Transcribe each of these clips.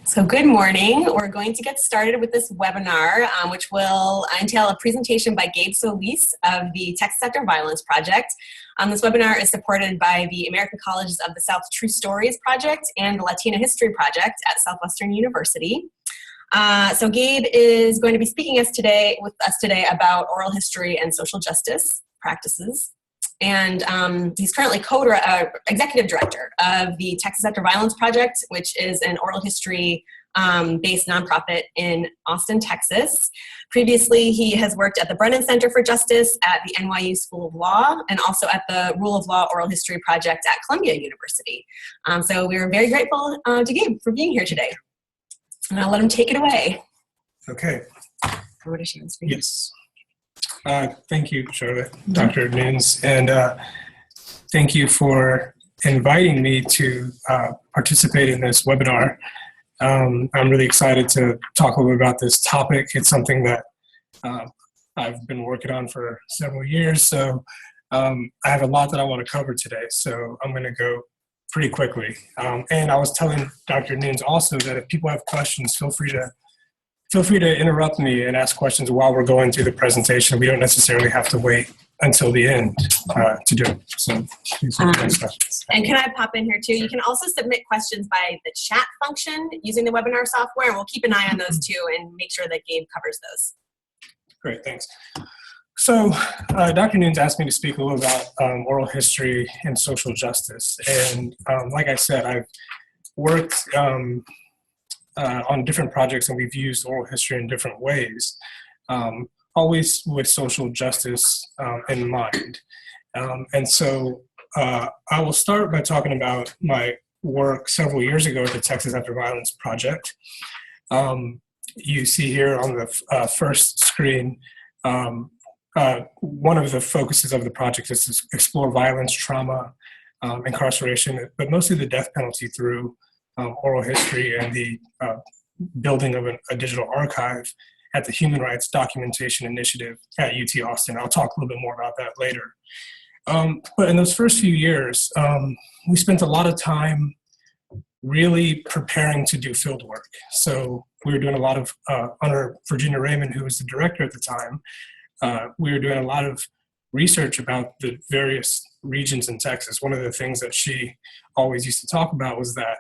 So good morning. We're going to get started with this webinar, which will entail a presentation by Gabe Solis of the Texas After Violence Project. This webinar is supported by the American Colleges of the South True Stories Project and the Latina History Project at Southwestern University. So Gabe is going to be speaking with us today about oral history and social justice practices. And he's currently executive director of the Texas After Violence Project, which is an oral history based nonprofit in Austin, Texas. Previously, he has worked at the Brennan Center for Justice at the NYU School of Law and also at the Rule of Law Oral History Project at Columbia University. So we're very grateful to Gabe for being here today. And I'll let him take it away. Okay. Over to Sharon Screen. Yes. Thank you, Charlotte, Dr. Nunes, and thank you for inviting me to participate in this webinar. I'm really excited to talk a little bit about this topic. It's something that I've been working on for several years, so I have a lot that I want to cover today, so I'm going to go pretty quickly. And I was telling Dr. Nunes also that if people have questions, feel free to interrupt me and ask questions while we're going through the presentation. We don't necessarily have to wait until the end to do it. So please ask questions. And can I pop in here too? You can also submit questions by the chat function using the webinar software, and we'll keep an eye on those too and make sure that Gabe covers those. Great, thanks. So Dr. Nunes asked me to speak a little about oral history and social justice. And like I said, I've worked on different projects, and we've used oral history in different ways, always with social justice in mind. And so I will start by talking about my work several years ago at the Texas After Violence Project. You see here on the first screen, one of the focuses of the project is to explore violence, trauma, incarceration, but mostly the death penalty through oral history and the building of a digital archive at the Human Rights Documentation Initiative at UT Austin. I'll talk a little bit more about that later. But in those first few years, we spent a lot of time really preparing to do field work. So we were doing a lot of, under Virginia Raymond, who was the director at the time, we were doing a lot of research about the various regions in Texas. One of the things that she always used to talk about was that,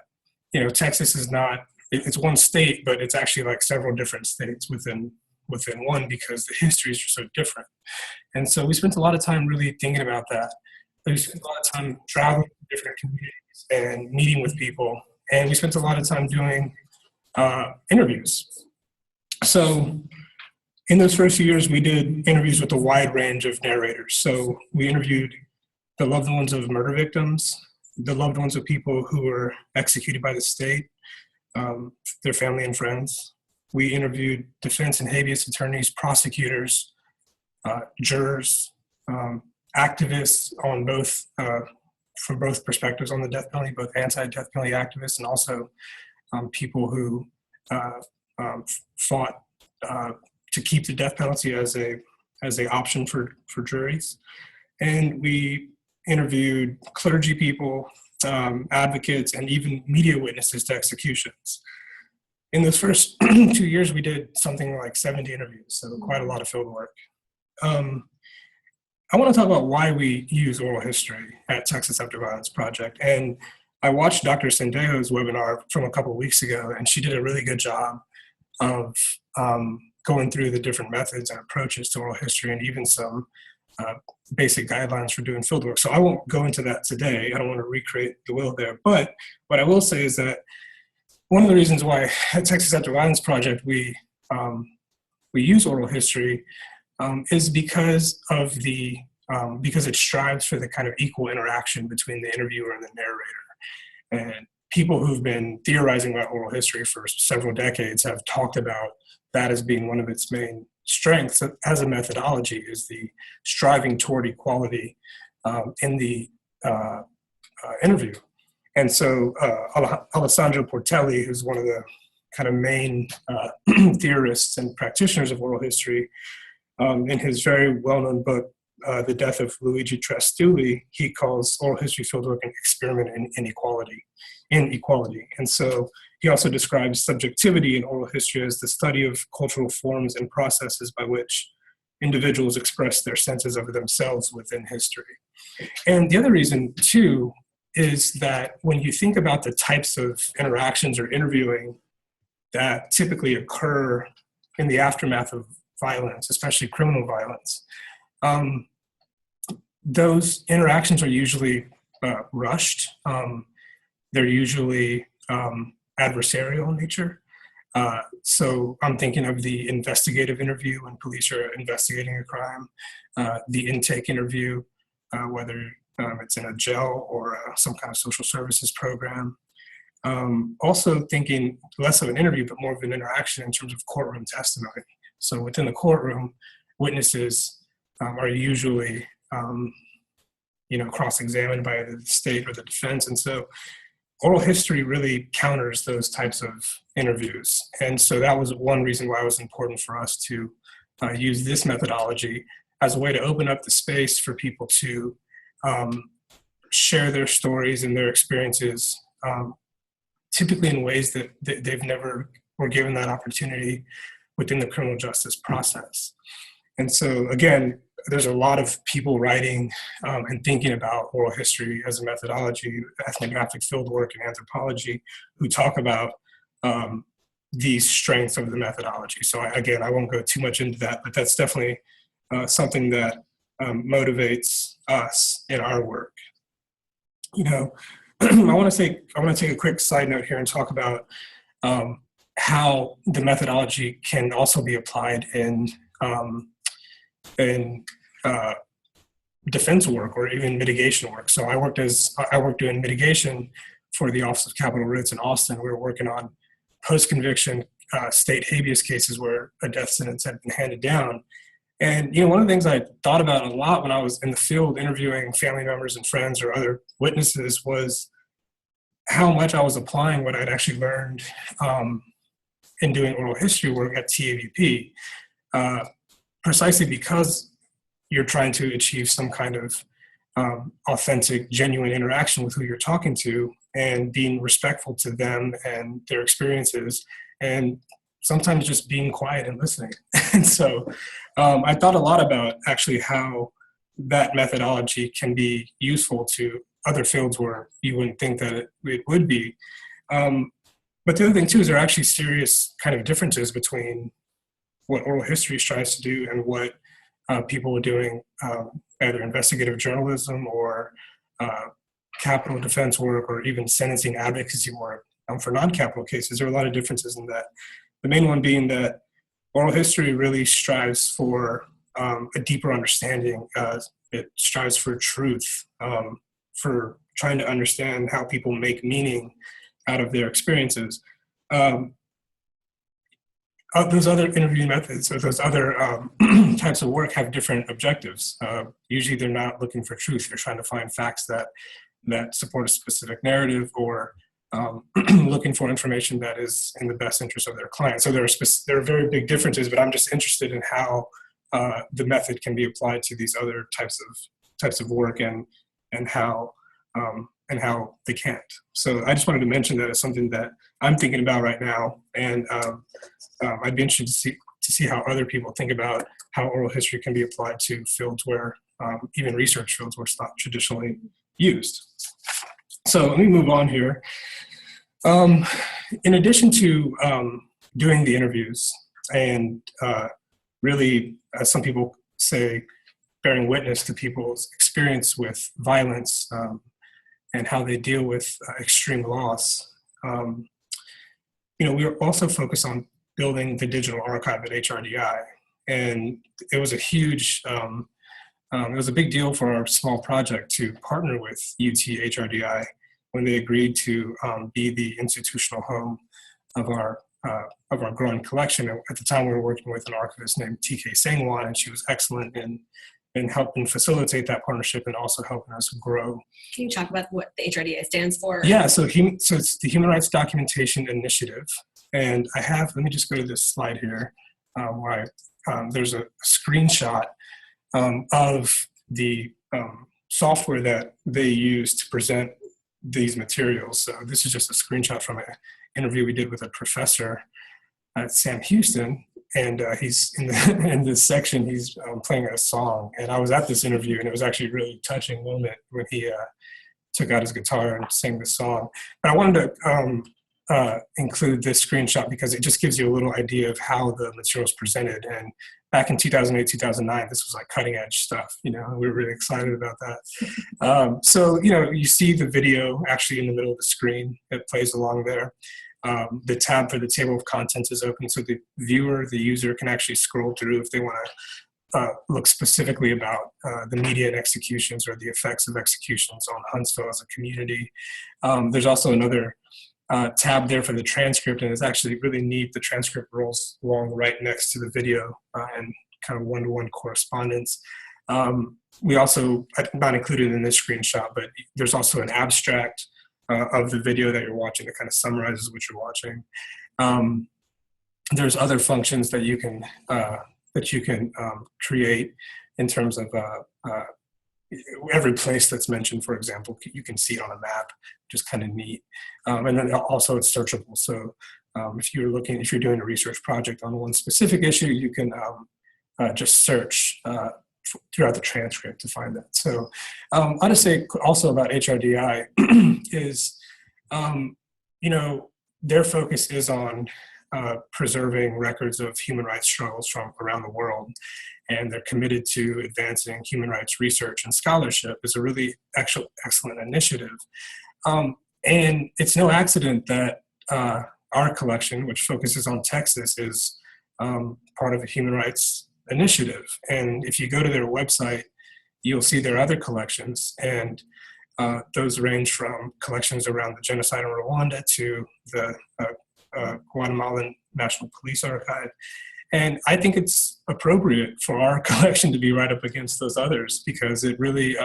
you know, Texas is not, it's one state, but it's actually like several different states within one, because the histories are so different. And so we spent a lot of time really thinking about that. We spent a lot of time traveling to different communities and meeting with people. And we spent a lot of time doing interviews. So in those first few years, we did interviews with a wide range of narrators. So we interviewed the loved ones of murder victims, the loved ones of people who were executed by the state, their family and friends. We interviewed defense and habeas attorneys, prosecutors, jurors, activists on both, from both perspectives on the death penalty, both anti-death penalty activists and also people who fought to keep the death penalty as a option for juries. And we interviewed clergy people, advocates, and even media witnesses to executions. In those first 2 years, we did something like 70 interviews, so quite a lot of field work. I want to talk about why we use oral history at Texas After Violence Project. And I watched Dr. Sendejo's webinar from a couple of weeks ago, and she did a really good job of going through the different methods and approaches to oral history, and even some basic guidelines for doing field work. So I won't go into that today. I don't want to recreate the wheel there. But what I will say is that one of the reasons why at Texas After Violence Project we use oral history is because of because it strives for the kind of equal interaction between the interviewer and the narrator. And people who've been theorizing about oral history for several decades have talked about that as being one of its main strengths as a methodology, is the striving toward equality in the interview. And so Alessandro Portelli, who's one of the kind of main theorists and practitioners of oral history, in his very well-known book, The Death of Luigi Trastulli, he calls oral history fieldwork an experiment in equality. And so he also describes subjectivity in oral history as the study of cultural forms and processes by which individuals express their senses of themselves within history. And the other reason, too, is that when you think about the types of interactions or interviewing that typically occur in the aftermath of violence, especially criminal violence, those interactions are usually rushed. They're usually adversarial in nature. So I'm thinking of the investigative interview when police are investigating a crime, the intake interview, whether it's in a jail or some kind of social services program. Also thinking less of an interview, but more of an interaction in terms of courtroom testimony. So within the courtroom, witnesses are usually, cross-examined by the state or the defense. And so oral history really counters those types of interviews. And so that was one reason why it was important for us to use this methodology as a way to open up the space for people to share their stories and their experiences, typically in ways that they've never were given that opportunity within the criminal justice process. And so, again, there's a lot of people writing and thinking about oral history as a methodology, ethnographic fieldwork and anthropology, who talk about these strengths of the methodology. So I won't go too much into that, but that's definitely something that motivates us in our work. I want to take a quick side note here and talk about how the methodology can also be applied in defense work or even mitigation work. So I worked doing mitigation for the Office of Capital Writs in Austin. We were working on post-conviction state habeas cases where a death sentence had been handed down. And one of the things I thought about a lot when I was in the field interviewing family members and friends or other witnesses was how much I was applying what I'd actually learned in doing oral history work at TAVP, precisely because you're trying to achieve some kind of authentic, genuine interaction with who you're talking to and being respectful to them and their experiences, and sometimes just being quiet and listening. And so I thought a lot about actually how that methodology can be useful to other fields where you wouldn't think that it would be. But the other thing too is there are actually serious kind of differences between what oral history strives to do and what people are doing, either investigative journalism or capital defense work or even sentencing advocacy work for non-capital cases. There are a lot of differences in that. The main one being that oral history really strives for a deeper understanding. It strives for truth, for trying to understand how people make meaning out of their experiences. Those other interview methods or those other types of work have different objectives. Usually they're not looking for truth. They're trying to find facts that support a specific narrative or looking for information that is in the best interest of their client. So there are very big differences, but I'm just interested in how the method can be applied to these other types of work and how they can't. So I just wanted to mention that as something that I'm thinking about right now, and I'd be interested to see how other people think about how oral history can be applied to fields where even research fields where it's not traditionally used. So let me move on here. In addition to doing the interviews and really, as some people say, bearing witness to people's experience with violence and how they deal with extreme loss, we are also focused on building the digital archive at HRDI. And it was a huge, it was a big deal for our small project to partner with UT HRDI when they agreed to be the institutional home of our growing collection. And at the time, we were working with an archivist named TK Sangwan, and she was excellent in helping facilitate that partnership and also helping us grow. Can you talk about what the HRDI stands for? Yeah, so it's the Human Rights Documentation Initiative. And let me just go to this slide here, where there's a screenshot of the software that they use to present these materials. So this is just a screenshot from interview we did with a professor at Sam Houston, and he's in this section, he's playing a song, and I was at this interview, and it was actually a really touching moment when he took out his guitar and sang the song. But I wanted to include this screenshot because it just gives you a little idea of how the material is presented. And back in 2008, 2009, this was like cutting edge stuff. We were really excited about that. So, you see the video actually in the middle of the screen. It plays along there. The tab for the table of contents is open, so the viewer, the user, can actually scroll through if they want to look specifically about the media and executions or the effects of executions on Huntsville as a community. There's also another tab there for the transcript, and it's actually really neat. The transcript rolls along right next to the video and kind of one-to-one correspondence. We also, not included in this screenshot, but there's also an abstract of the video that you're watching that kind of summarizes what you're watching. There's other functions that you can create in terms of every place that's mentioned, for example, you can see it on a map, which is kind of neat. And then also it's searchable. So if you're doing a research project on one specific issue, you can just search throughout the transcript to find that. So I'll just say also about HRDI is, their focus is on preserving records of human rights struggles from around the world. And they're committed to advancing human rights research and scholarship. Is a really excellent initiative. And it's no accident that our collection, which focuses on Texas, is part of a human rights initiative. And if you go to their website, you'll see their other collections. And those range from collections around the genocide in Rwanda to the Guatemalan National Police Archive. And I think it's appropriate for our collection to be right up against those others because it really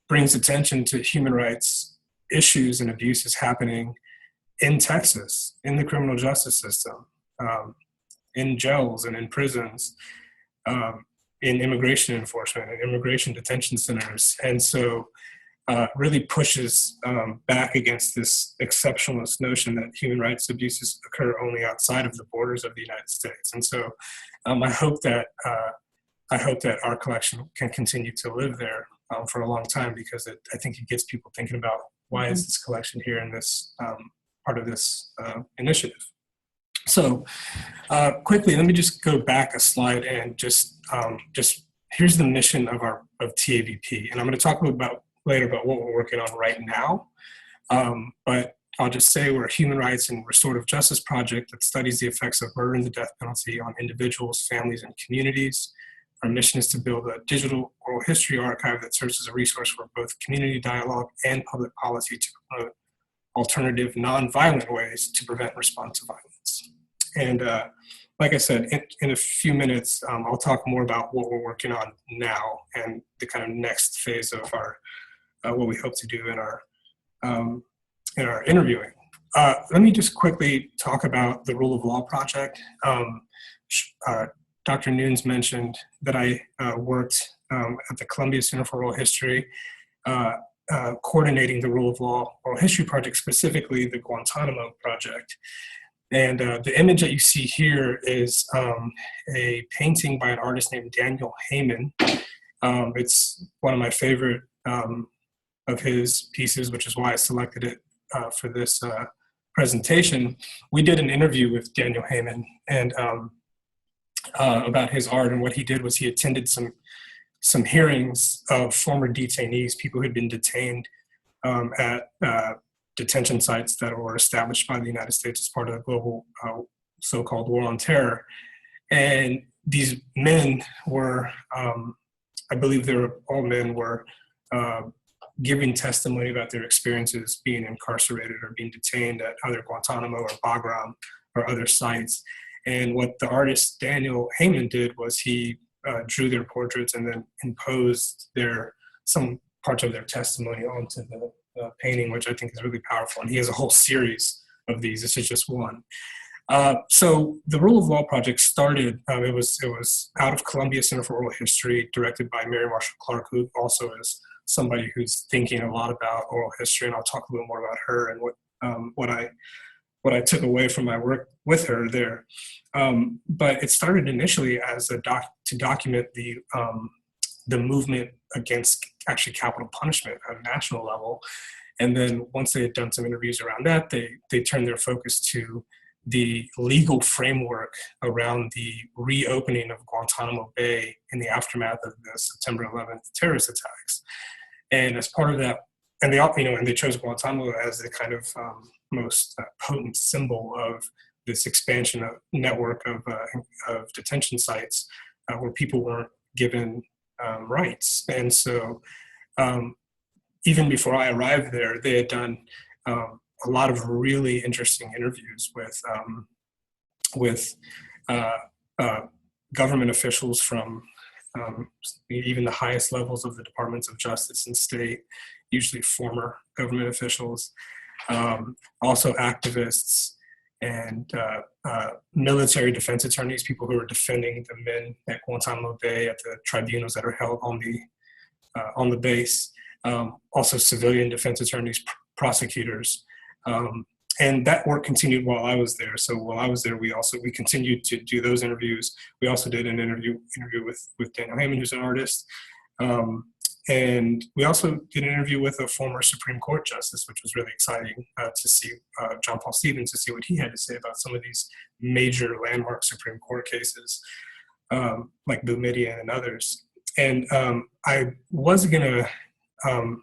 brings attention to human rights issues and abuses happening in Texas, in the criminal justice system, in jails and in prisons, in immigration enforcement and immigration detention centers. And so really pushes back against this exceptionalist notion that human rights abuses occur only outside of the borders of the United States. And so I hope that our collection can continue to live there for a long time because I think it gets people thinking about why is this collection here in this part of this initiative. So quickly, let me just go back a slide and just here's the mission of TAVP. And I'm going to talk later about what we're working on right now. But I'll just say we're a human rights and restorative justice project that studies the effects of murder and the death penalty on individuals, families, and communities. Our mission is to build a digital oral history archive that serves as a resource for both community dialogue and public policy to promote alternative, nonviolent ways to prevent and respond to violence. And like I said, in a few minutes, I'll talk more about what we're working on now and the kind of next phase of our what we hope to do in our interviewing. Let me just quickly talk about the Rule of Law Project. Dr. Nunes mentioned that I worked at the Columbia Center for Oral History, coordinating the Rule of Law Oral History Project, specifically the Guantanamo Project. And the image that you see here is a painting by an artist named Daniel Heyman. It's one of my favorite of his pieces, which is why I selected it for this presentation. We did an interview with Daniel Heyman and about his art, and what he did was he attended some hearings of former detainees, people who had been detained at detention sites that were established by the United States as part of the global so-called war on terror. And these men were, I believe they were all men, were giving testimony about their experiences being incarcerated or being detained at either Guantanamo or Bagram or other sites. And what the artist Daniel Heyman did was he drew their portraits and then imposed some parts of their testimony onto the painting, which I think is really powerful. And he has a whole series of these. This is just one. So the Rule of Law Project started, it was out of Columbia Center for Oral History, directed by Mary Marshall Clark, who also is somebody who's thinking a lot about oral history. And I'll talk a little more about her and what I what I took away from my work with her there. But it started initially as to document the movement against actually capital punishment at a national level. And then once they had done some interviews around that, they turned their focus to the legal framework around the reopening of Guantanamo Bay in the aftermath of the September 11th terrorist attacks. And as part of that, and they chose Guantanamo as the kind of most potent symbol of this expansion of network of detention sites where people weren't given rights. And so even before I arrived there, they had done a lot of really interesting interviews with government officials from even the highest levels of the departments of justice and state, usually former government officials, also activists and military defense attorneys, people who are defending the men at Guantanamo Bay at the tribunals that are held on the base, also civilian defense attorneys, prosecutors. And that work continued while I was there. So while I was there, we continued to do those interviews. We also did an interview with Daniel Hammond, who's an artist. And we also did an interview with a former Supreme Court justice, which was really exciting to see John Paul Stevens, to see what he had to say about some of these major landmark Supreme Court cases, like Boumediene and others. And I was gonna, I don't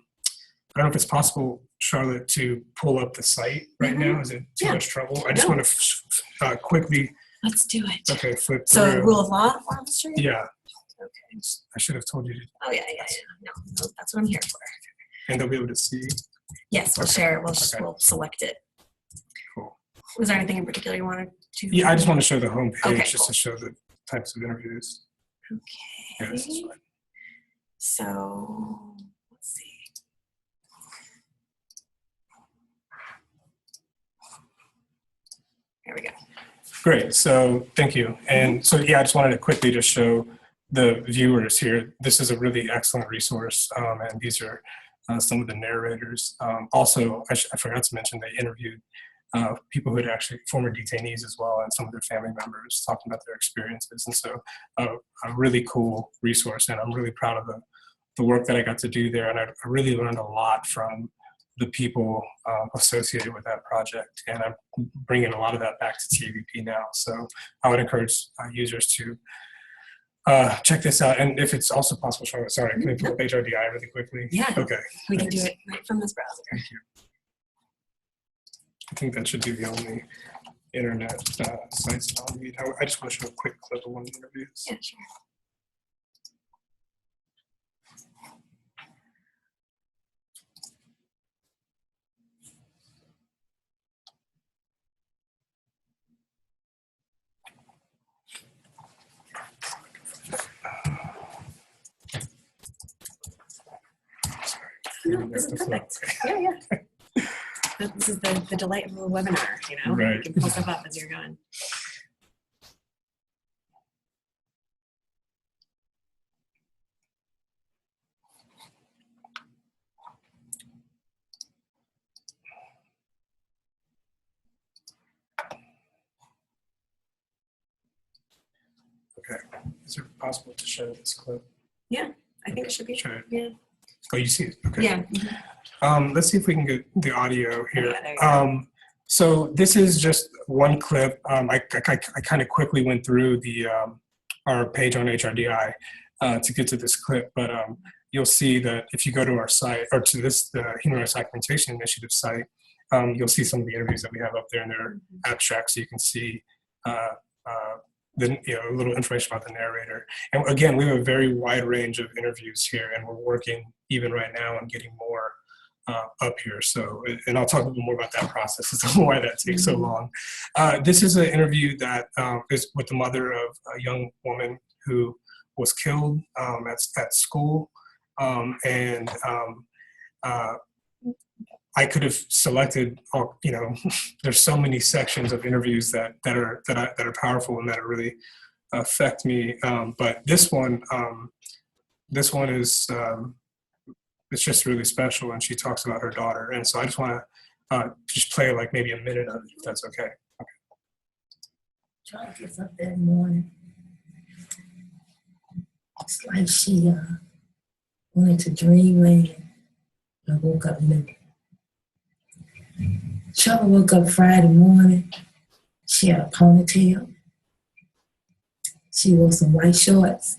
know if it's possible, Charlotte, to pull up the site right now. Is it too much trouble? I just want to quickly. Let's do it. Okay, flip So through. rule of law officer? Yeah. Okay. I should have told you to. Oh, yeah. No, that's what I'm here for. And they'll be able to see. Yes, we'll share it. We'll select it. Cool. Was there anything in particular you wanted to? Yeah, I just want to show the homepage just cool. to show the types of interviews. Okay. Yeah, this is fine. So let's see. There we go. Great. So thank you. And so, yeah, I just wanted to quickly just show the viewers here. This is a really excellent resource. And these are some of the narrators. Also, I forgot to mention they interviewed people who had actually former detainees as well, and some of their family members talking about their experiences. And so a really cool resource. And I'm really proud of the work that I got to do there. And I really learned a lot from the people associated with that project. And I'm bringing a lot of that back to TAVP now. So I would encourage users to check this out. And if it's also possible, Charlotte, sorry, can we pull up HRDI really quickly? Yeah. Okay. We can do it right from this browser. Thank you. I think that should be the only internet sites that I'll need. I just want to show a quick clip of one of the interviews. Yeah, sure. No, this is perfect. Yeah. This is the delight of a webinar, you know? Right. You can pull stuff up as you're going. Okay. Is it possible to show this clip? Yeah, I think it should be. Sure. Yeah. Oh, you see it? Okay. Yeah. Let's see if we can get the audio here. Yeah, there you go. So this is just one clip. I kind of quickly went through our page on HRDI to get to this clip, but you'll see that if you go to our site, or to the Human Rights Documentation Initiative site, you'll see some of the interviews that we have up there in their abstract, so you can see a little information about the narrator. And again, we have a very wide range of interviews here, and we're working even right now on getting more up here. So, and I'll talk a little more about that process as to why that takes so long. This is an interview that is with the mother of a young woman who was killed at school. I could have selected, there's so many sections of interviews that are powerful and that really affect me. But this one is, it's just really special, and she talks about her daughter. And so I just want just play like maybe a minute of it, if that's okay. Charlie gets up that morning. It's like she went to dreamland and woke up new. Charlie woke up Friday morning. She had a ponytail. She wore some white shorts,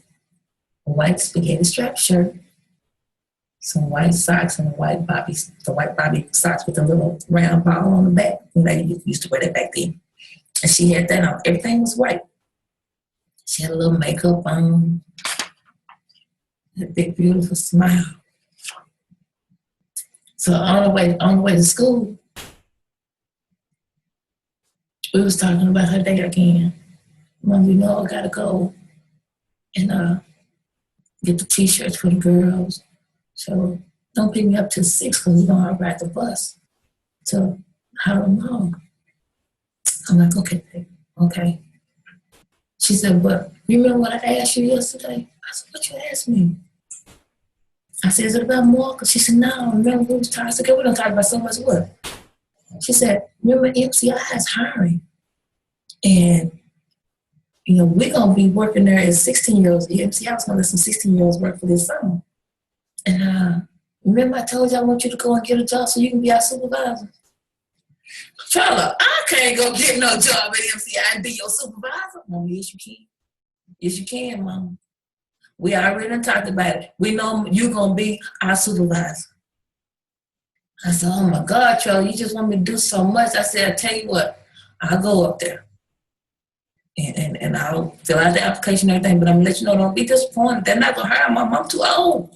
a white spaghetti strap shirt, some white socks, and the white bobby socks with a little round ball on the back. They used to wear that back then. And she had that on. Everything was white. She had a little makeup on, a big, beautiful smile. So on the way to school, we was talking about her day again. Mom, you know I gotta go and get the t-shirts for the girls. So don't pick me up till 6 because we're gonna ride the bus to Harlem Hall. I'm like, okay, babe, okay. She said, but you remember what I asked you yesterday? I said, what you asked me? I said, is it about Marcus? She said, no, I remember we was talking. I said, okay, we don't talk about so much what? She said, remember MCI is hiring. And, you know, we're going to be working there as 16-year-olds. MCI was going to let some 16-year-olds work for this summer. And remember I told you I want you to go and get a job so you can be our supervisor? Charlotte, I can't go get no job at MCI and be your supervisor. No, yes, you can. Yes, you can, Mama. We already done talked about it. We know you're going to be our supervisor. I said, oh, my God, Charlie, you just want me to do so much. I said, I tell you what, I'll go up there. And I'll fill out the application and everything, but I'm going to let you know, don't be disappointed. They're not going to hire me. I'm too old.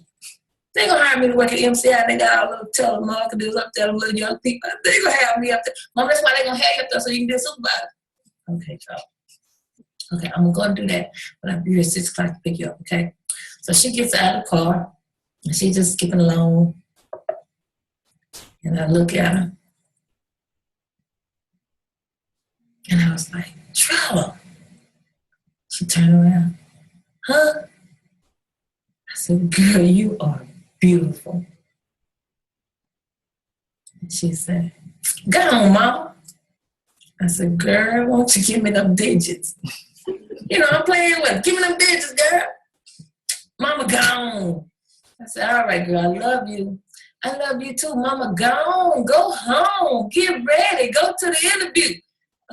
They ain't going to hire me to work at MCI. They got all little telemarketers up there, little young people. They going to have me up there. Mom, that's why they going to have you up there so you can be a supervisor. Okay, Charlie. Okay, I'm going to do that, but I'll be here at 6 o'clock to pick you up, okay? So she gets out of the car, and she's just skipping along. And I look at her, and I was like, Trevor. She turned around. Huh? I said, girl, you are beautiful. And she said, go on, Mama. I said, girl, won't you give me them digits? You know, I'm playing with. Give me them digits, girl. Mama, go on. I said, all right, girl, I love you. I love you too. Mama, go on. Go home. Get ready. Go to the interview.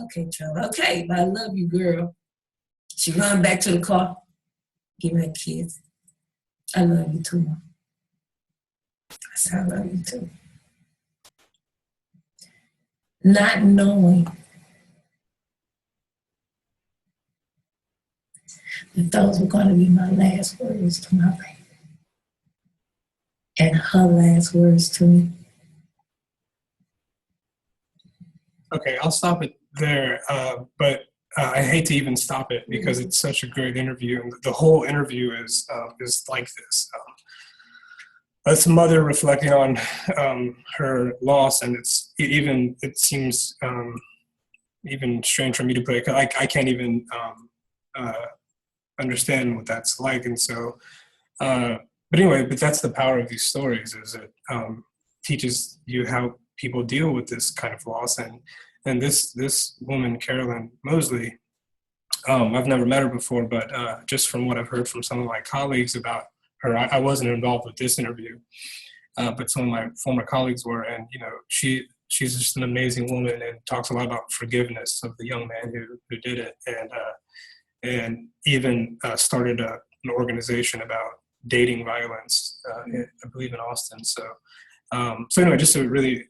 Okay, Trevor. Okay, but I love you, girl. She run back to the car. Give me a kiss. I love you too, Mama. I said, I love you too. Not knowing that those were going to be my last words to my baby. And her last words to me. Okay, I'll stop it there, but I hate to even stop it because it's such a great interview, and the whole interview is like this. It's a mother reflecting on her loss, and it seems even strange for me to put it. I can't even understand what that's like, and so. But anyway, that's the power of these stories, is it teaches you how people deal with this kind of loss. And this woman, Carolyn Mosley, I've never met her before, but just from what I've heard from some of my colleagues about her, I wasn't involved with this interview, but some of my former colleagues were, and you know, she's just an amazing woman and talks a lot about forgiveness of the young man who did it, and even started an organization about dating violence, I believe in Austin. So anyway, just a really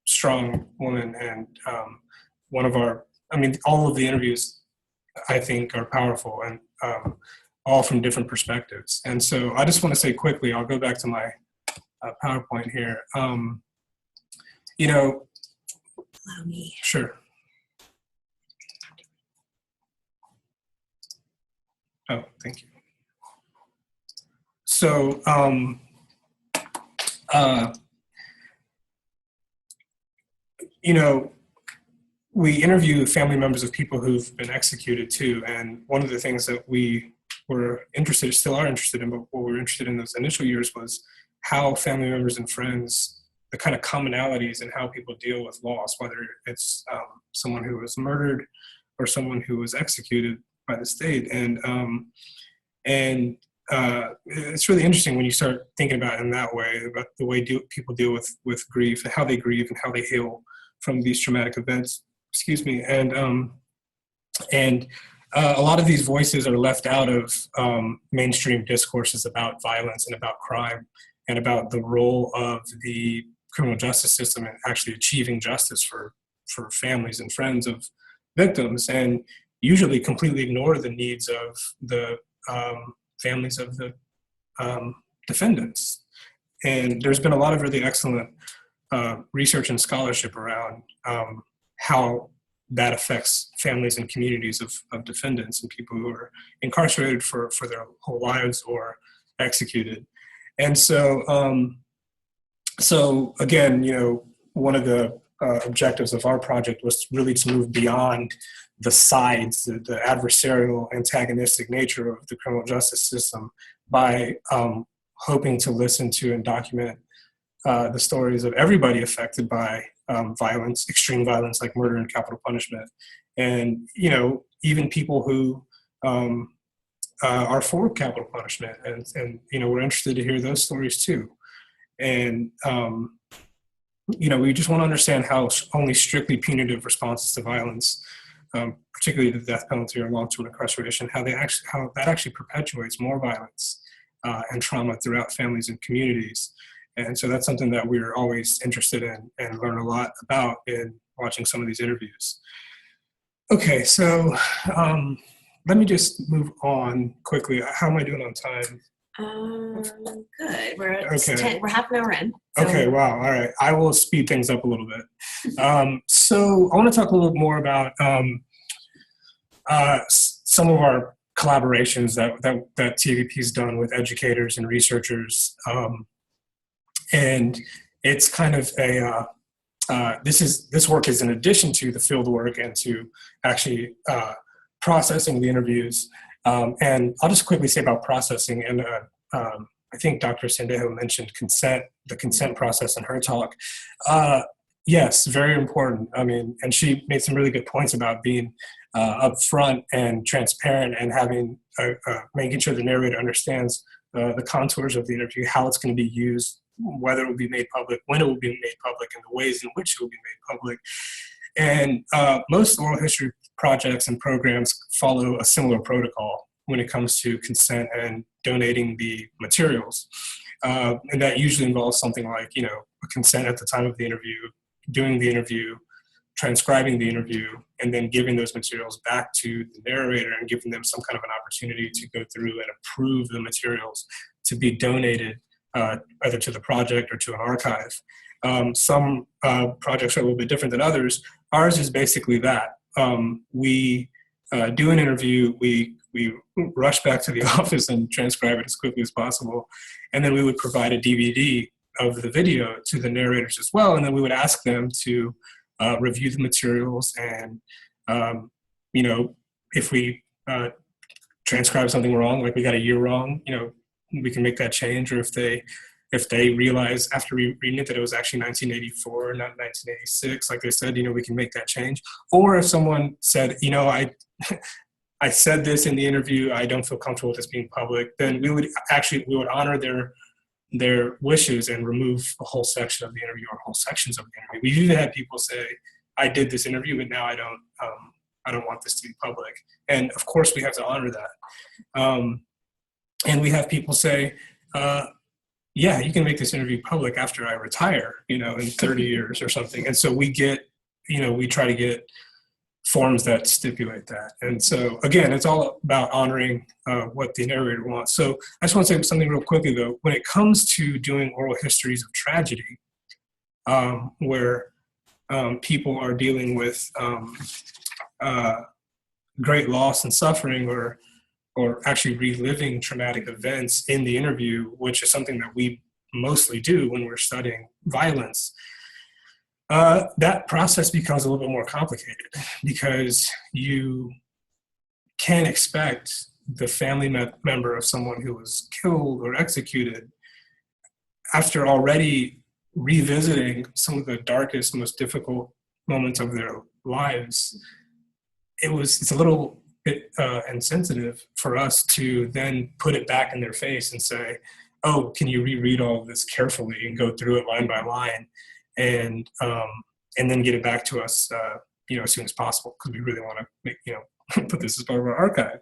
strong woman, and one of our, all of the interviews I think are powerful, and all from different perspectives. And so I just want to say quickly, I'll go back to my PowerPoint here. You know, Allow me. sure. Oh, thank you. So, you know, we interview family members of people who've been executed too. And one of the things that we were still are interested in, but what we were interested in those initial years was how family members and friends the kind of commonalities in how people deal with loss, whether it's someone who was murdered or someone who was executed by the state. And it's really interesting when you start thinking about it in that way, about the way people deal with grief and how they grieve and how they heal from these traumatic events. Excuse me. And a lot of these voices are left out of mainstream discourses about violence and about crime and about the role of the criminal justice system in actually achieving justice for families and friends of victims, and usually completely ignore the needs of the families of the defendants. And there's been a lot of really excellent research and scholarship around how that affects families and communities of defendants and people who are incarcerated for their whole lives or executed. And so, so again, one of the objectives of our project was really to move beyond the sides, the adversarial, antagonistic nature of the criminal justice system by hoping to listen to and document the stories of everybody affected by violence, extreme violence like murder and capital punishment. And, even people who are for capital punishment. And we're interested to hear those stories too. And, we just want to understand how only strictly punitive responses to violence, particularly the death penalty or long-term incarceration, how that actually perpetuates more violence and trauma throughout families and communities. And so that's something that we're always interested in and learn a lot about in watching some of these interviews. Okay, so let me just move on quickly. How am I doing on time? Good. We're okay. We're half an hour in. So. Okay, wow. All right. I will speed things up a little bit. So I want to talk a little bit more about some of our collaborations that TVP's done with educators and researchers. And it's kind of this work is in addition to the field work and to actually processing the interviews. And I'll just quickly say about processing. And I think Dr. Sandejo mentioned the consent process in her talk. Yes, very important. I mean, and she made some really good points about being upfront and transparent and having making sure the narrator understands the contours of the interview, how it's going to be used, whether it will be made public, when it will be made public, and the ways in which it will be made public. And most oral history projects and programs follow a similar protocol when it comes to consent and donating the materials. And that usually involves something like, a consent at the time of the interview, doing the interview, transcribing the interview, and then giving those materials back to the narrator and giving them some kind of an opportunity to go through and approve the materials to be donated either to the project or to an archive. Some projects are a little bit different than others. Ours is basically that. We do an interview, we rush back to the office and transcribe it as quickly as possible, and then we would provide a DVD of the video to the narrators as well, and then we would ask them to review the materials, and if we transcribe something wrong, like we got a year wrong, we can make that change. Or if they realize after reading it that it was actually 1984, not 1986, like they said, we can make that change. Or if someone said, I said this in the interview, I don't feel comfortable with this being public, then we would honor their wishes and remove a whole section of the interview or whole sections of the interview. We've even had people say, I did this interview, but now I don't want this to be public. And of course we have to honor that. And we have people say, yeah, you can make this interview public after I retire, in 30 years or something. And so we try to get forms that stipulate that. And so again, it's all about honoring what the narrator wants. So I just want to say something real quickly though. When it comes to doing oral histories of tragedy, where people are dealing with great loss and suffering, or actually reliving traumatic events in the interview, which is something that we mostly do when we're studying violence, that process becomes a little bit more complicated because you can't expect the family member of someone who was killed or executed, after already revisiting some of the darkest, most difficult moments of their lives, it's a little bit insensitive for us to then put it back in their face and say, oh, can you reread all of this carefully and go through it line by line and then get it back to us as soon as possible, because we really want to make, put this as part of our archive.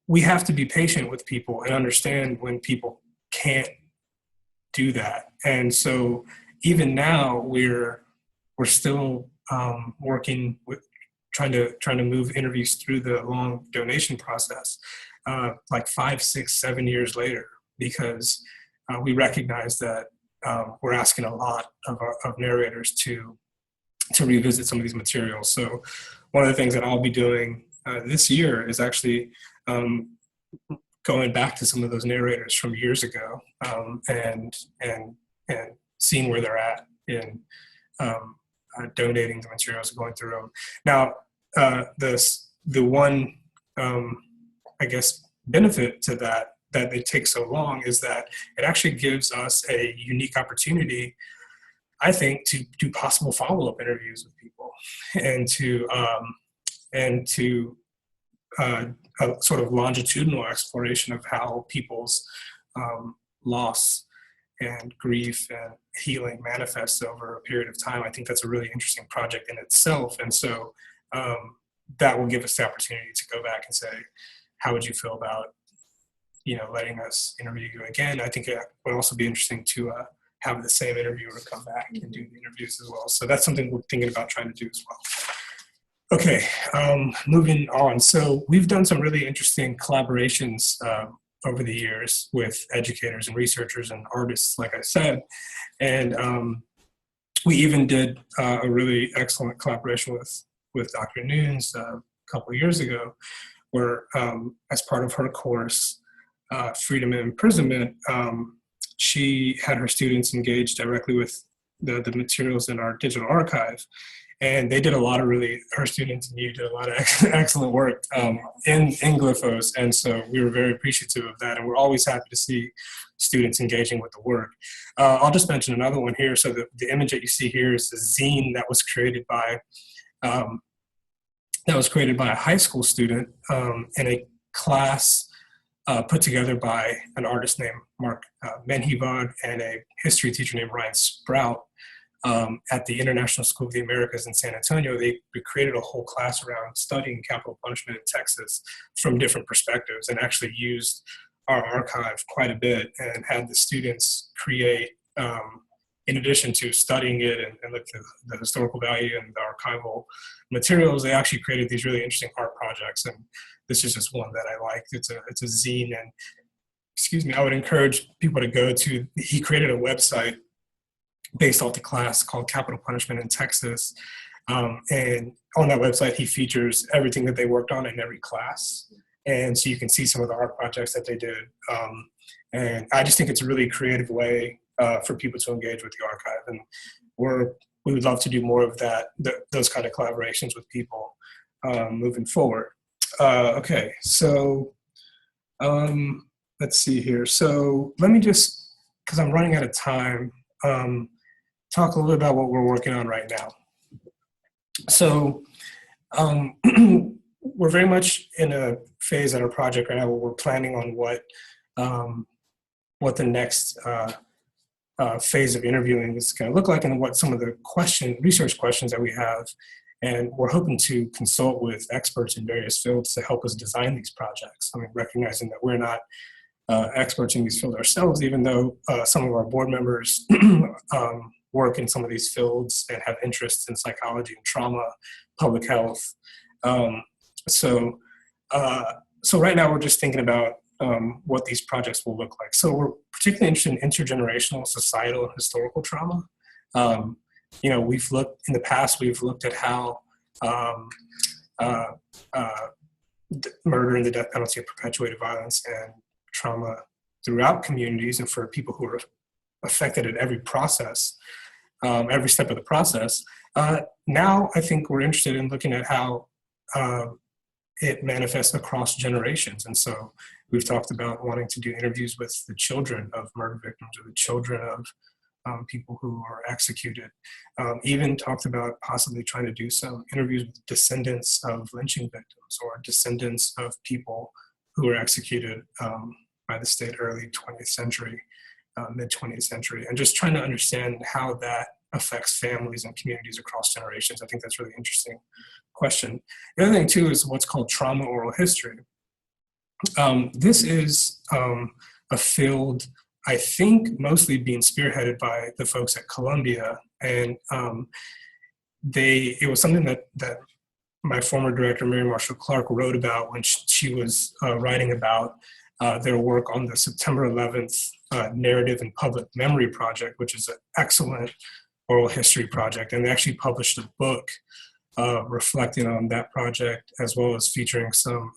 We have to be patient with people and understand when people can't do that. And so even now we're still working with trying to move interviews through the long donation process, like 5, 6, 7 years later, because we recognize that we're asking a lot of narrators to revisit some of these materials. So one of the things that I'll be doing this year is actually going back to some of those narrators from years ago and seeing where they're at in donating the materials and going through them. Now, the one, I guess, benefit to that it takes so long is that it actually gives us a unique opportunity, I think, to do possible follow-up interviews with people and to a sort of longitudinal exploration of how people's loss and grief and healing manifests over a period of time. I think that's a really interesting project in itself. And so that will give us the opportunity to go back and say, how would you feel about, letting us interview you again? I think it would also be interesting to have the same interviewer come back and do the interviews as well. So that's something we're thinking about trying to do as well. Okay, moving on. So we've done some really interesting collaborations over the years with educators and researchers and artists, like I said. And we even did a really excellent collaboration with Dr. Nunes a couple of years ago, where as part of her course, Freedom and Imprisonment, she had her students engage directly with the materials in our digital archive. And they did a lot of her students and you did a lot of excellent work in Glyphos. And so we were very appreciative of that. And we're always happy to see students engaging with the work. I'll just mention another one here. So the image that you see here is a zine that was created by a high school student in a class put together by an artist named Mark Menhivod and a history teacher named Ryan Sprout. At the International School of the Americas in San Antonio, they created a whole class around studying capital punishment in Texas from different perspectives, and actually used our archive quite a bit and had the students create, in addition to studying it and look at the historical value and the archival materials, they actually created these really interesting art projects. And this is just one that I liked. It's a zine, and I would encourage people to go to, he created a website based off the class called Capital Punishment in Texas. And on that website, he features everything that they worked on in every class. And so you can see some of the art projects that they did. And I just think it's a really creative way for people to engage with the archive. And we would love to do more of that, those kind of collaborations with people moving forward. Okay, so let's see here. So let me just, because I'm running out of time, talk a little bit about what we're working on right now. So we're very much in a phase at our project right now where we're planning on what the next phase of interviewing is going to look like, and what some of the research questions that we have. And we're hoping to consult with experts in various fields to help us design these projects. I mean, recognizing that we're not experts in these fields ourselves, even though some of our board members work in some of these fields and have interests in psychology and trauma, public health. So right now we're just thinking about what these projects will look like. So we're particularly interested in intergenerational, societal, and historical trauma. We've looked at how murder and the death penalty have perpetuated violence and trauma throughout communities, and for people who are affected at every process, every step of the process. Now I think we're interested in looking at how it manifests across generations. And so We've talked about wanting to do interviews with the children of murder victims or the children of people who are executed. Even talked about possibly trying to do some interviews with descendants of lynching victims or descendants of people who were executed by the state early 20th century, mid 20th century, and just trying to understand how that affects families and communities across generations. I think that's a really interesting question. The other thing too is what's called trauma oral history. This is a field, I think, mostly being spearheaded by the folks at Columbia, and it was something that my former director, Mary Marshall Clark, wrote about when she was writing about their work on the September 11th Narrative and Public Memory Project, which is an excellent oral history project. And they actually published a book reflecting on that project, as well as featuring some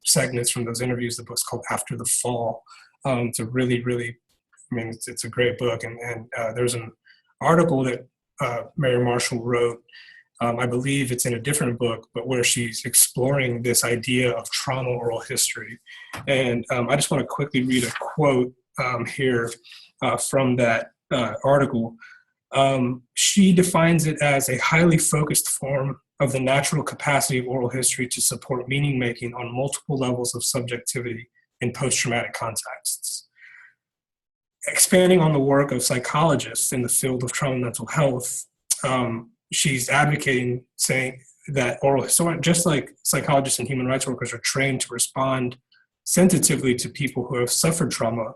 segments from those interviews. The book's called After the Fall. It's a really, really, I mean, it's a great book. And there's an article that Mary Marshall wrote, I believe it's in a different book, but where she's exploring this idea of trauma oral history. And I just want to quickly read a quote here from that article. She defines it as a highly focused form of the natural capacity of oral history to support meaning making on multiple levels of subjectivity in post-traumatic contexts. Expanding on the work of psychologists in the field of trauma and mental health, she's advocating, saying that oral historians, just like psychologists and human rights workers are trained to respond sensitively to people who have suffered trauma,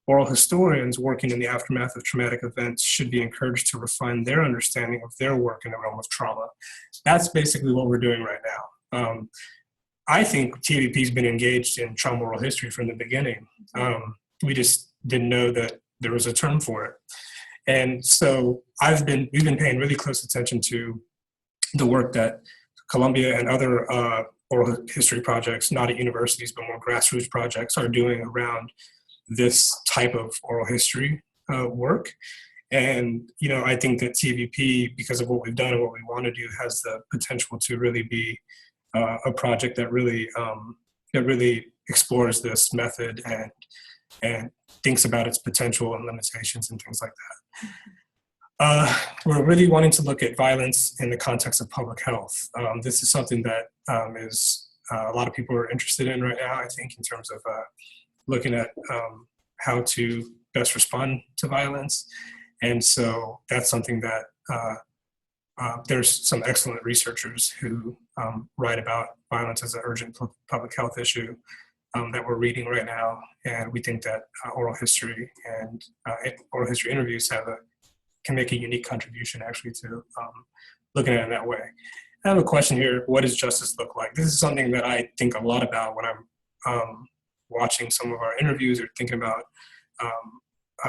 oral historians working in the aftermath of traumatic events should be encouraged to refine their understanding of their work in the realm of trauma. That's basically what we're doing right now. I think TVP's been engaged in trauma oral history from the beginning. We just didn't know that there was a term for it. And so we've been paying really close attention to the work that Columbia and other oral history projects, not at universities, but more grassroots projects, are doing around this type of oral history work. And, you know, I think that TVP, because of what we've done and what we want to do, has the potential to really be a project that really explores this method and thinks about its potential and limitations and things like that. We're really wanting to look at violence in the context of public health. This is something that is a lot of people are interested in right now, I think, in terms of looking at how to best respond to violence. And so that's something that there's some excellent researchers who write about violence as an urgent public health issue that we're reading right now. And we think that oral history and oral history interviews can make a unique contribution actually to looking at it that way. I have a question here. What does justice look like? This is something that I think a lot about when I'm watching some of our interviews or thinking about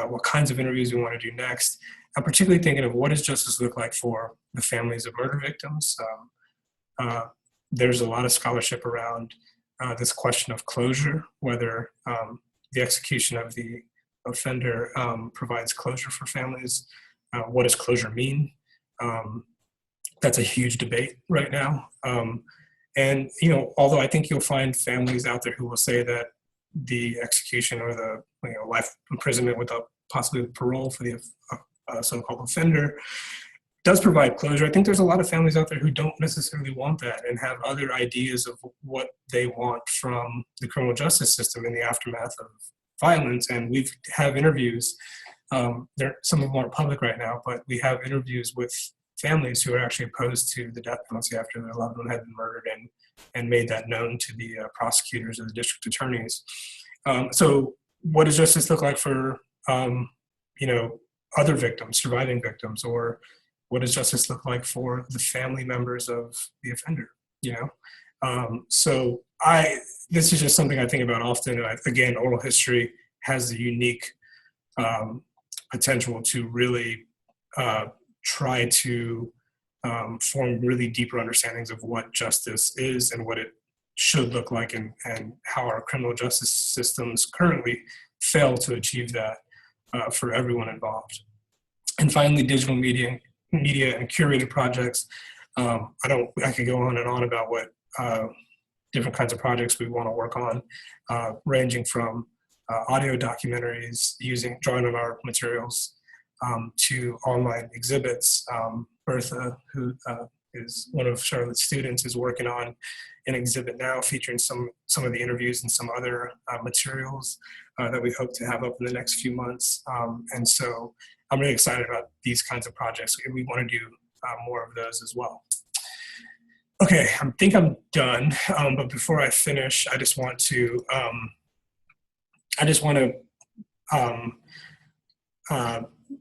what kinds of interviews we want to do next. I'm particularly thinking of what does justice look like for the families of murder victims. There's a lot of scholarship around this question of closure, whether the execution of the offender provides closure for families. What does closure mean? That's a huge debate right now. And, you know, although I think you'll find families out there who will say that the execution or the life imprisonment without possibly parole for the so-called offender does provide closure. I think there's a lot of families out there who don't necessarily want that and have other ideas of what they want from the criminal justice system in the aftermath of violence. And we have interviews, some of them aren't public right now, but we have interviews with families who are actually opposed to the death penalty after their loved one had been murdered and made that known to the prosecutors or the district attorneys. So what does justice look like for, other victims, surviving victims, or what does justice look like for the family members of the offender, So this is just something I think about often. Again, oral history has the unique potential to really try to form really deeper understandings of what justice is and what it should look like and how our criminal justice systems currently fail to achieve that for everyone involved. And finally, digital media and curated projects. I could go on and on about what different kinds of projects we want to work on, ranging from audio documentaries drawing on our materials, to online exhibits. Bertha, who is one of Charlotte's students, is working on an exhibit now featuring some of the interviews and some other materials that we hope to have up in the next few months. And so I'm really excited about these kinds of projects. We want to do more of those as well. Okay, I think I'm done. But before I finish, I just want to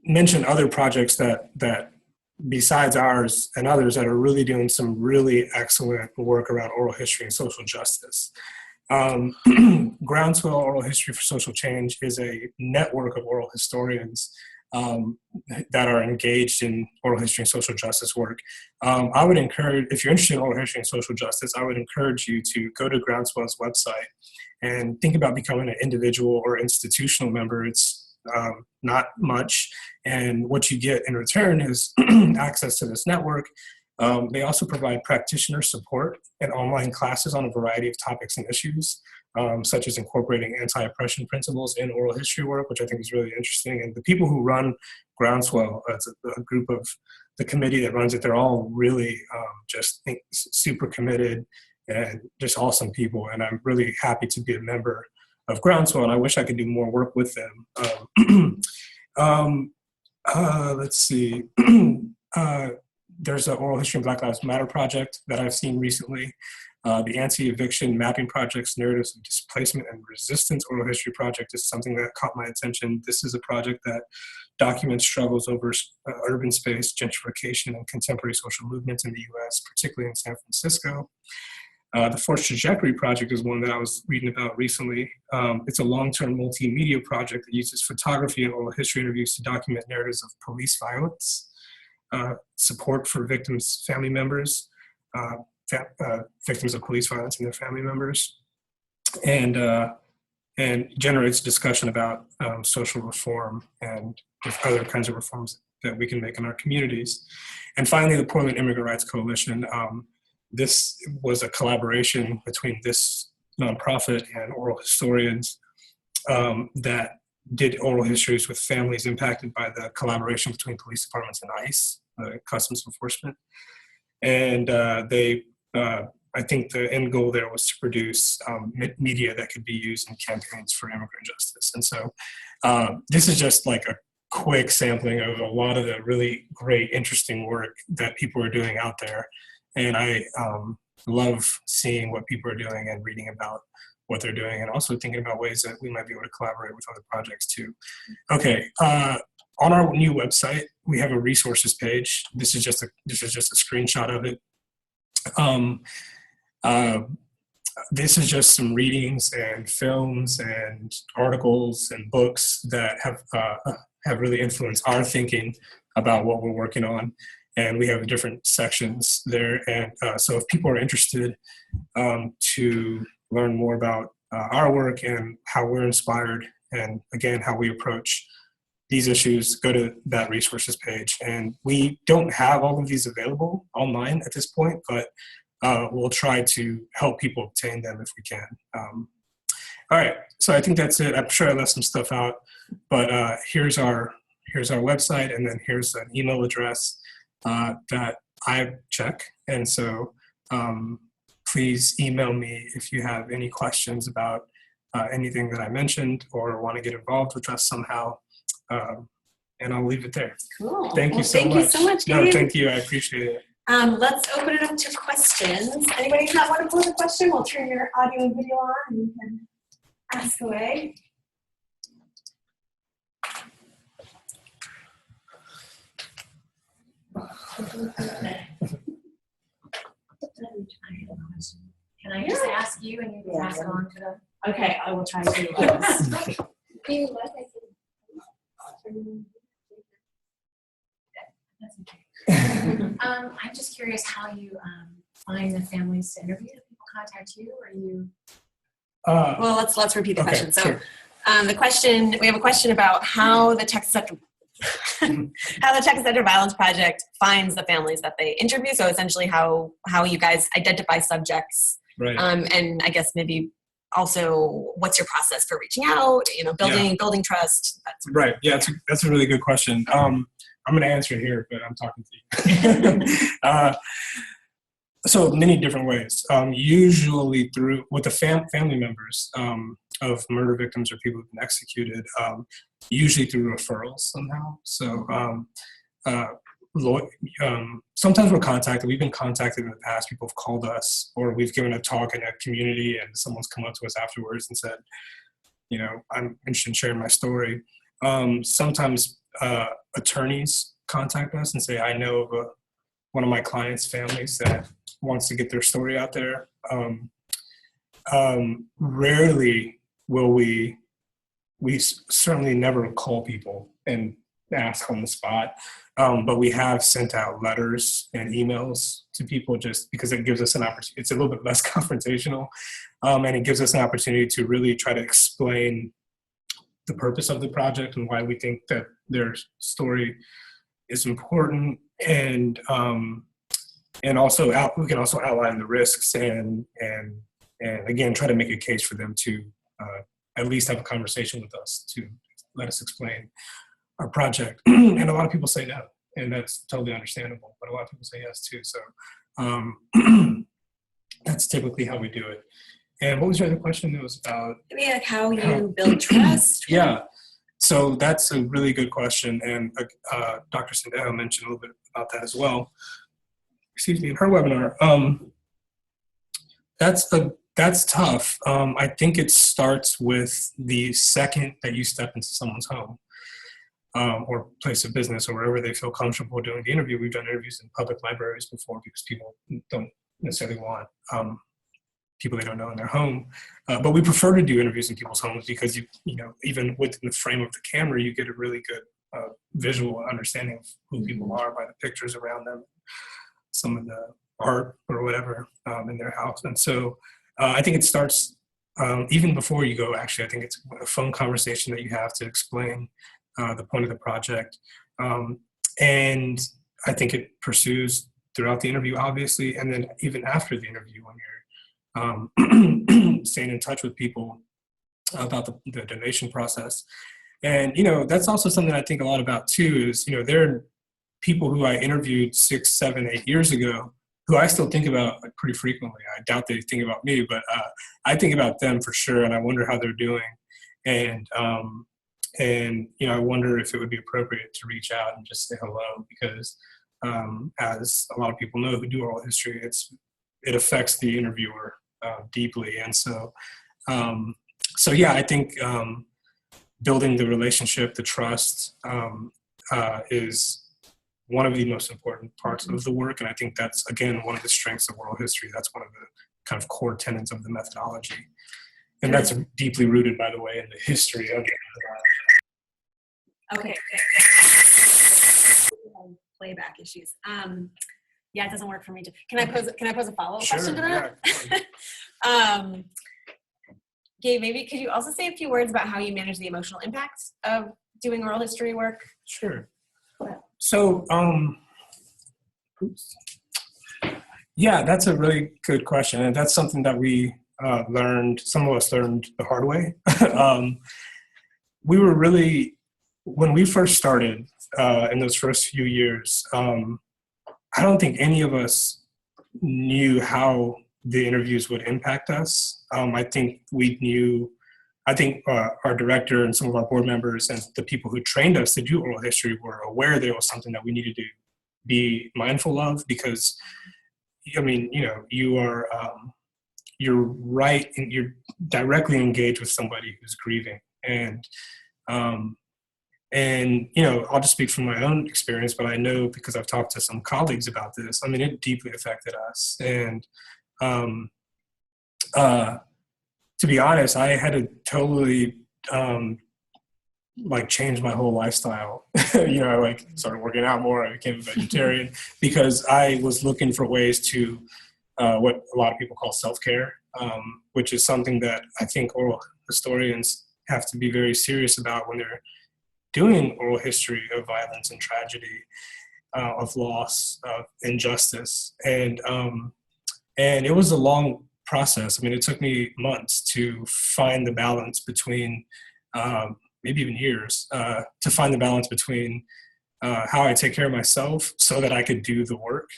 mention other projects that besides ours and others that are really doing some really excellent work around oral history and social justice. Groundswell Oral History for Social Change is a network of oral historians that are engaged in oral history and social justice work. I would encourage, if you're interested in oral history and social justice, I would encourage you to go to Groundswell's website and think about becoming an individual or institutional member. It's not much, and what you get in return is access to this network. They also provide practitioner support and online classes on a variety of topics and issues, such as incorporating anti-oppression principles in oral history work, which I think is really interesting. And the people who run Groundswell, it's a group of the committee that runs it, they're all really super committed and just awesome people. And I'm really happy to be a member of Groundswell, and I wish I could do more work with them. Let's see. There's an Oral History and Black Lives Matter project that I've seen recently. The Anti-Eviction Mapping Project's Narratives of Displacement and Resistance Oral History project is something that caught my attention. This is a project that documents struggles over urban space, gentrification, and contemporary social movements in the US, particularly in San Francisco. The Forced Trajectory project is one that I was reading about recently. It's a long-term multimedia project that uses photography and oral history interviews to document narratives of police violence, support for victims' family members, victims of police violence and their family members, and generates discussion about social reform and other kinds of reforms that we can make in our communities. And finally, the Portland Immigrant Rights Coalition. This was a collaboration between this nonprofit and oral historians that did oral histories with families impacted by the collaboration between police departments and ICE, Customs Enforcement. And I think the end goal there was to produce media that could be used in campaigns for immigrant justice. And so this is just like a quick sampling of a lot of the really great, interesting work that people are doing out there. And I love seeing what people are doing and reading about what they're doing, and also thinking about ways that we might be able to collaborate with other projects too. Okay, on our new website, we have a resources page. This is just a screenshot of it. This is just some readings and films and articles and books that have really influenced our thinking about what we're working on. And we have different sections there. And so if people are interested to learn more about our work and how we're inspired, and again, how we approach these issues, go to that resources page. And we don't have all of these available online at this point, but we'll try to help people obtain them if we can. All right, so I think that's it. I'm sure I left some stuff out, but here's our website, and then here's an email address that I check. And so please email me if you have any questions about anything that I mentioned or want to get involved with us somehow. And I'll leave it there. Cool. Thank you so much. Thank you so much, Gabe. No, thank you. I appreciate it. Let's open it up to questions. Anybody have one for the question? We'll turn your audio and video on and you can ask away. Can I just ask you and you can pass it on to the... Okay, I will try to do this. That's okay. I'm just curious how you find the families to interview. Do people contact you, or you? Well, let's repeat the question. So, sure. We have a question about how the Texas Center Violence Project finds the families that they interview. So essentially how you guys identify subjects Right. And I guess maybe also what's your process for reaching out, building trust. Right. Yeah, that's a really good question. I'm going to answer it here, but I'm talking to you. So many different ways. Usually through with the family members of murder victims or people who've been executed. Usually through referrals somehow. So sometimes we're contacted. We've been contacted in the past. People have called us, or we've given a talk in a community, and someone's come up to us afterwards and said, I'm interested in sharing my story. Sometimes attorneys contact us and say, I know of one of my clients' families that wants to get their story out there. Rarely will we certainly never call people and ask on the spot, but we have sent out letters and emails to people just because it gives us an opportunity. It's a little bit less confrontational, and it gives us an opportunity to really try to explain the purpose of the project and why we think that their story is important, and also we can also outline the risks and again try to make a case for them to at least have a conversation with us to let us explain our project. And a lot of people say no, and that's totally understandable. But a lot of people say yes too. So that's typically how we do it. And what was your other question? It was about maybe like how you build trust. Yeah. So that's a really good question, and Dr. Sandeo mentioned a little bit about that as well. Excuse me, in her webinar. That's tough. I think it starts with the second that you step into someone's home or place of business or wherever they feel comfortable doing the interview. We've done interviews in public libraries before because people don't necessarily want people they don't know in their home. But we prefer to do interviews in people's homes because even within the frame of the camera, you get a really good visual understanding of who people are by the pictures around them, some of the art or whatever in their house. And so I think it starts even before you go, actually. I think it's a phone conversation that you have to explain the point of the project. And I think it pursues throughout the interview, obviously, and then even after the interview when you're staying in touch with people about the donation process. And, that's also something I think a lot about too is, there are people who I interviewed 6, 7, 8 years ago who I still think about pretty frequently. I doubt they think about me, but I think about them for sure. And I wonder how they're doing. And I wonder if it would be appropriate to reach out and just say hello because as a lot of people know who do oral history, it affects the interviewer deeply. And so yeah, I think building the relationship, the trust is one of the most important parts of the work. And I think that's, again, one of the strengths of oral history. That's one of the kind of core tenets of the methodology. And that's deeply rooted, by the way, in the history of the methodology. Okay. Playback issues. Yeah, it doesn't work for me. Can I pose a follow-up question to that? Yeah. Gabe, maybe could you also say a few words about how you manage the emotional impact of doing oral history work? Sure. So, yeah, that's a really good question. And that's something that we some of us learned the hard way. We were really, when we first started in those first few years, I don't think any of us knew how the interviews would impact us. I think our director and some of our board members and the people who trained us to do oral history were aware there was something that we needed to be mindful of because, you're right and you're directly engaged with somebody who's grieving. And I'll just speak from my own experience, but I know because I've talked to some colleagues about this, it deeply affected us. And to be honest, I had to totally change my whole lifestyle. I started working out more. I became a vegetarian because I was looking for ways to what a lot of people call self-care, which is something that I think oral historians have to be very serious about when they're doing oral history of violence and tragedy, of loss, of injustice. And it was a long process. I mean, it took me months to find the balance between, maybe even years, to find the balance between how I take care of myself so that I could do the work.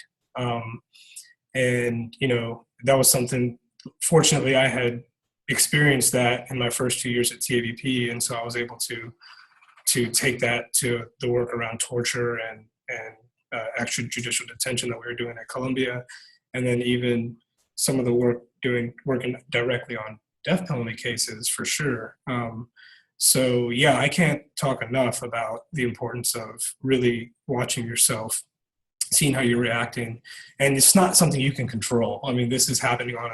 And, you know, that was something, fortunately, I had experienced that in my first 2 years at TAVP. And so I was able to take that to the work around torture and extrajudicial detention that we were doing at Columbia. And then even some of the work working directly on death penalty cases, for sure. So yeah, I can't talk enough about the importance of really watching yourself, seeing how you're reacting. And it's not something you can control. I mean, this is happening on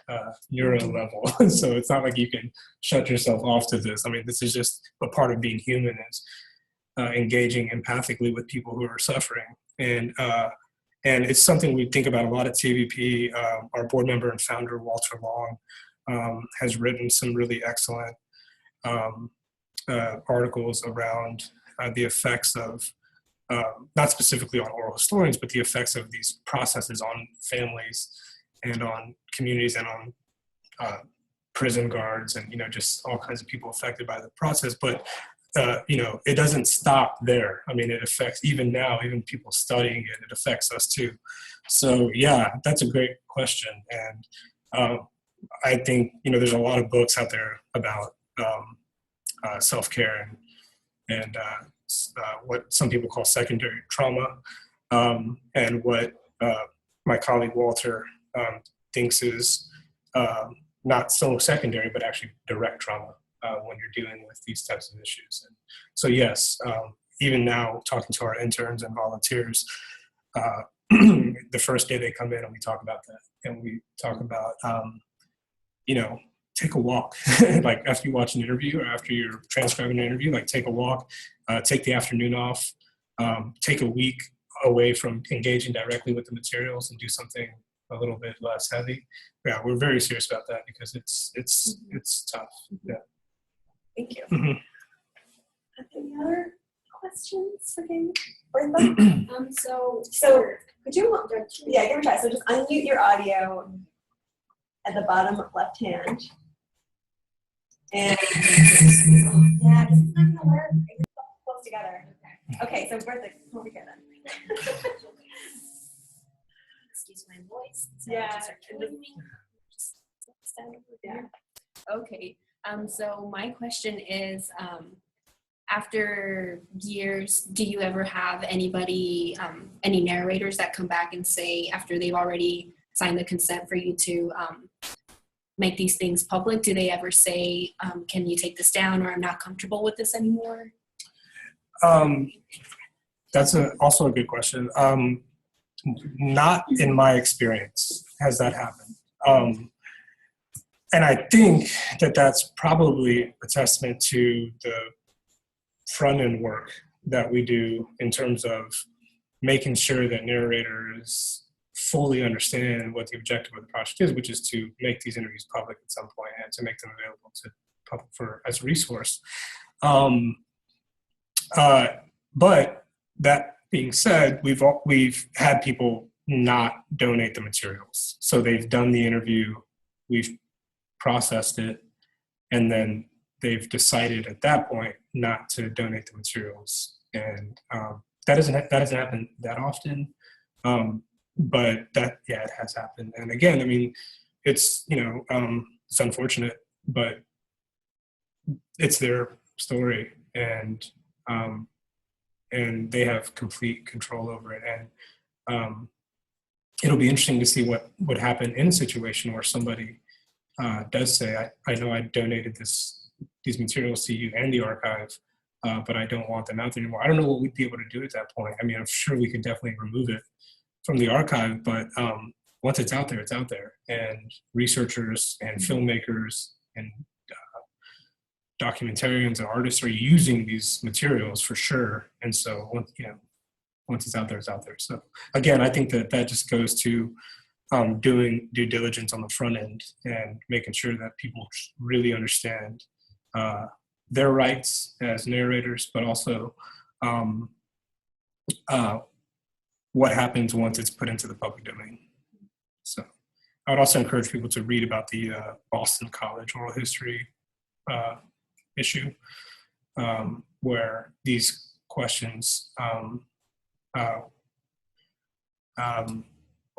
a neuro level. So it's not like you can shut yourself off to this. I mean, this is just a part of being human, is engaging empathically with people who are suffering. And it's something we think about a lot at TAVP. Our board member and founder, Walter Long, has written some really excellent articles around the effects of, not specifically on oral historians, but the effects of these processes on families and on communities and on prison guards and, you know, just all kinds of people affected by the process. But, you know, it doesn't stop there. I mean, it affects, even now, even people studying it, it affects us too. So yeah, that's a great question. And I think, you know, there's a lot of books out there about self-care and what some people call secondary trauma, and what my colleague Walter thinks is not so secondary, but actually direct trauma when you're dealing with these types of issues. And so yes, even now, talking to our interns and volunteers, the first day they come in and we talk about that, and we talk about, you know, take a walk. Like after you watch an interview or after you're transcribing an interview, like take a walk, take the afternoon off, take a week away from engaging directly with the materials and do something a little bit less heavy. Yeah, we're very serious about that because it's tough. Yeah. Thank you. Mm-hmm. Any other questions for Gabe? So could you, yeah, give it a try. So just unmute your audio at the bottom left hand. And yeah, this is not gonna work. It's close together. Okay, so Bertha, come over here then. Excuse my voice. Yeah. Just stand over there. Okay. So my question is, after years, do you ever have anybody, any narrators that come back and say, after they've already signed the consent for you to make these things public, do they ever say, can you take this down, or I'm not comfortable with this anymore? That's also a good question. Not in my experience has that happened. And I think that that's probably a testament to the front end work that we do in terms of making sure that narrators fully understand what the objective of the project is, which is to make these interviews public at some point and to make them available to public as a resource. But that being said, we've had people not donate the materials. So they've done the interview, we've processed it, and then they've decided at that point not to donate the materials. And that doesn't happen that often, but that, yeah, it has happened. And again, I mean, it's, you know, it's unfortunate, but it's their story, and they have complete control over it. And it'll be interesting to see what would happen in a situation where somebody does say, I know I donated these materials to you and the archive, but I don't want them out there anymore. I don't know what we'd be able to do at that point. I mean, I'm sure we could definitely remove it from the archive, but once it's out there, it's out there. And researchers and filmmakers and documentarians and artists are using these materials for sure. And so once it's out there, it's out there. So again, I think that just goes to doing due diligence on the front end and making sure that people really understand their rights as narrators, but also what happens once it's put into the public domain. So I would also encourage people to read about the Boston College oral history issue, where these questions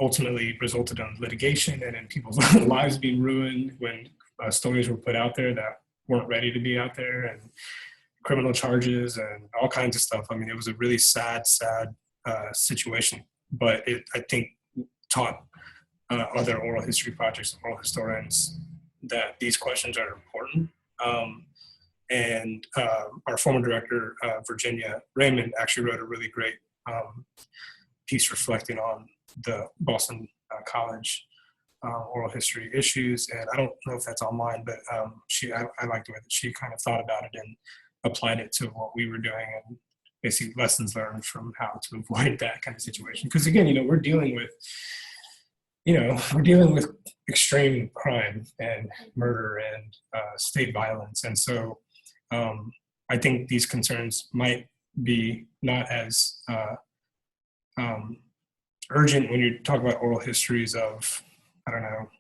ultimately resulted in litigation and in people's lives being ruined when stories were put out there that weren't ready to be out there, and criminal charges and all kinds of stuff. I mean, it was a really sad situation, but it, I think, taught other oral history projects, oral historians, that these questions are important. And our former director, Virginia Raymond, actually wrote a really great piece reflecting on the Boston College oral history issues. And I don't know if that's online, but I like the way that she kind of thought about it and applied it to what we were doing, and basically lessons learned from how to avoid that kind of situation. Because again, we're dealing with extreme crime and murder and state violence. And so I think these concerns might be not as urgent when you talk about oral histories of, I don't know,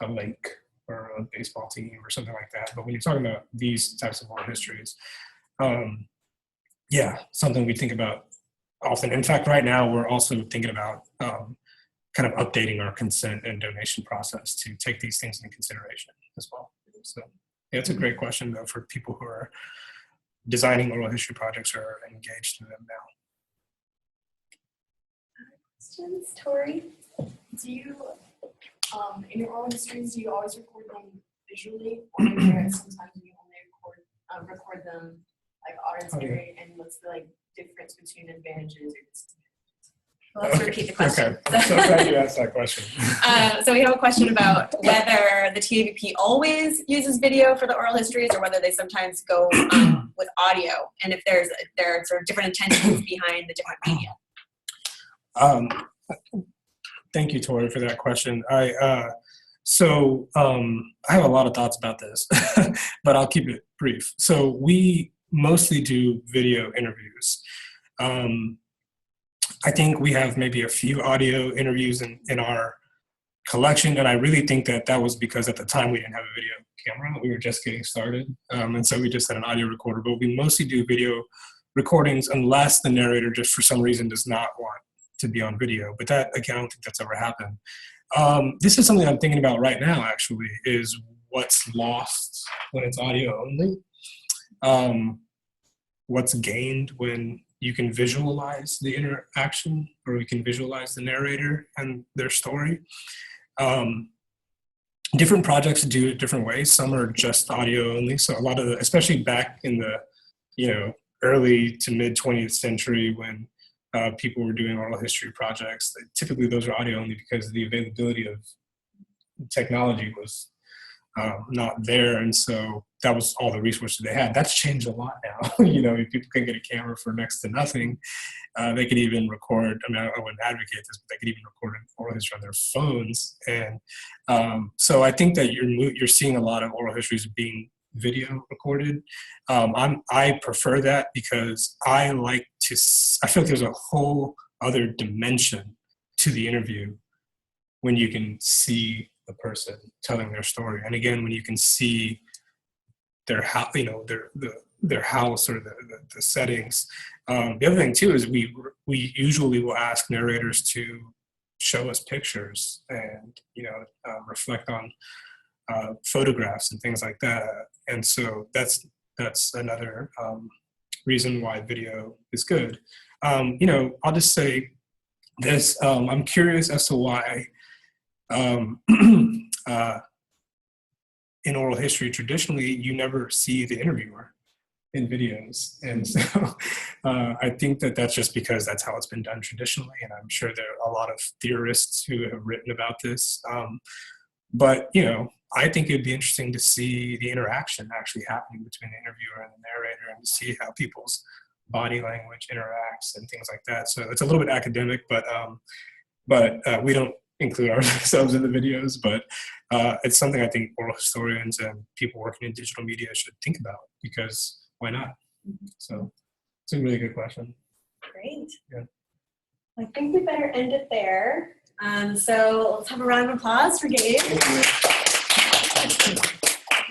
a lake or a baseball team or something like that. But when you're talking about these types of oral histories, something we think about often. In fact, right now, we're also thinking about kind of updating our consent and donation process to take these things into consideration as well. So it's a great question, though, for people who are designing oral history projects or engaged in them now. Questions, Tori? Do you, in your oral histories, do you always record them visually, or is there sometimes you only record them like auditory, and what's the difference between advantages or disadvantages? Well, let's repeat the question. Okay, so glad you asked that question. So we have a question about whether the TAVP always uses video for the oral histories, or whether they sometimes go with audio, and if there are sort of different intentions behind the different media. Thank you, Tori, for that question. I have a lot of thoughts about this, but I'll keep it brief. So we mostly do video interviews. I think we have maybe a few audio interviews in our collection, and I really think that was because at the time we didn't have a video camera. We were just getting started, and so we just had an audio recorder. But we mostly do video recordings unless the narrator just for some reason does not want to be on video. But that, again, I don't think that's ever happened. This is something I'm thinking about right now, actually, is what's lost when it's audio only. What's gained when you can visualize the interaction, or you can visualize the narrator and their story. Different projects do it different ways. Some are just audio only. So a lot of especially back in the early to mid 20th century when people were doing oral history projects, typically those are audio only because the availability of technology was not there, and so that was all the resources they had. That's changed a lot now. If people can get a camera for next to nothing, they could even record. I mean, I wouldn't advocate this, but they could even record an oral history on their phones. And so I think that you're seeing a lot of oral histories being video recorded. I prefer that because I feel like there's a whole other dimension to the interview when you can see the person telling their story, and again, when you can see their house, their house or the settings. The other thing too is we usually will ask narrators to show us pictures and reflect on photographs and things like that, and so that's another reason why video is good. I'll just say this: I'm curious as to why. In oral history, traditionally, you never see the interviewer in videos. And so I think that's just because that's how it's been done traditionally. And I'm sure there are a lot of theorists who have written about this. But I think it'd be interesting to see the interaction actually happening between the interviewer and the narrator, and to see how people's body language interacts and things like that. So it's a little bit academic, but we don't include ourselves in the videos, but it's something I think oral historians and people working in digital media should think about, because why not? So it's a really good question. Great. Yeah. I think we better end it there. So let's have a round of applause for Gabe.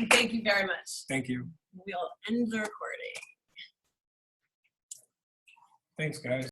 Thank you very much. Thank you. We'll end the recording. Thanks, guys.